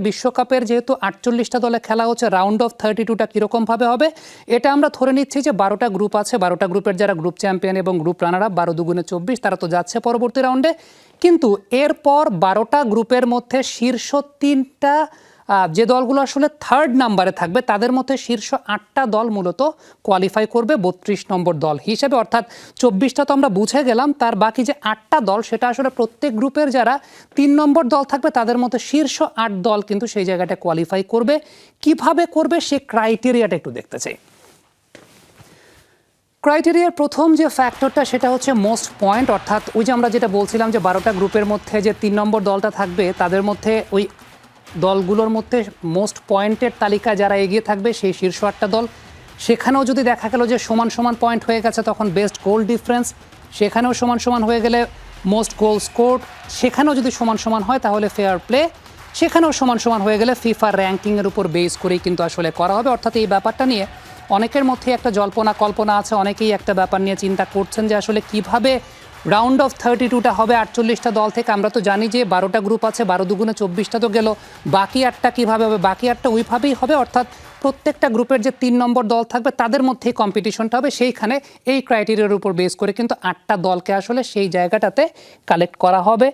বিশ্বকাপের যেহেতু 48টা দলে খেলা হচ্ছে, রাউন্ড অফ 32টা কীরকমভাবে হবে এটা আমরা ধরে নিচ্ছি যে 12টা গ্রুপ আছে, 12টা গ্রুপের যারা গ্রুপ চ্যাম্পিয়ন এবং গ্রুপ রানার আপ 12 দুগুণে 24 তারা তো যাচ্ছে পরবর্তী রাউন্ডে। কিন্তু এরপর 12টা গ্রুপের মধ্যে শীর্ষ 3টা যে দলগুলো আসলে থার্ড নাম্বারে থাকবে তাদের মধ্যে শীর্ষ 8টা দল মূলত কোয়ালিফাই করবে 32 নম্বর দল হিসেবে, অর্থাৎ 24টা তো আমরা বুঝে গেলাম, তার বাকি যে 8টা দল সেটা আসলে প্রত্যেক গ্রুপের যারা 3 নম্বর দল থাকবে তাদের মধ্যে শীর্ষ 8 দল কিন্তু সেই জায়গাটা কোয়ালিফাই করবে। কিভাবে করবে সে ক্রাইটেরিয়াটা একটু দেখতে চাই। ক্রাইটেরিয়ার প্রথম যে ফ্যাক্টরটা সেটা হচ্ছে মোস্ট পয়েন্ট, অর্থাৎ ওই যে আমরা যেটা বলছিলাম যে 12টা গ্রুপের মধ্যে যে 3 নম্বর দলটা থাকবে তাদের মধ্যে ওই দলগুলোর মধ্যে মোস্ট পয়েন্টের তালিকায় যারা এগিয়ে থাকবে সেই শীর্ষ 8টা দল। সেখানেও যদি দেখা গেল যে সমান সমান পয়েন্ট হয়ে গেছে তখন বেস্ট গোল ডিফারেন্স, সেখানেও সমান সমান হয়ে গেলে মোস্ট গোল স্কোর, সেখানেও যদি সমান সমান হয় তাহলে ফেয়ার প্লে, সেখানেও সমান সমান হয়ে গেলে ফিফা র্যাঙ্কিংয়ের উপর বেস করেই কিন্তু আসলে করা হবে। অর্থাৎ এই ব্যাপারটা নিয়ে অনেকের মধ্যে একটা জল্পনা কল্পনা আছে, অনেকেই একটা ব্যাপার নিয়ে চিন্তা করছেন যে আসলে কিভাবে রাউন্ড অফ 32টা হবে 48টা দল থেকে। আমরা তো জানি যে 12টা গ্রুপ আছে, 12 দুগুণে 24টা তো গেল, বাকি 8টা কীভাবে হবে? বাকি 8টা ওইভাবেই হবে, অর্থাৎ প্রত্যেকটা গ্রুপের যে 3 নম্বর দল থাকবে তাদের মধ্যেই কম্পিটিশনটা হবে। সেইখানে এই ক্রাইটেরিয়ার উপর বেস করে কিন্তু 8টা দলকে আসলে সেই জায়গাটাতে কালেক্ট করা হবে।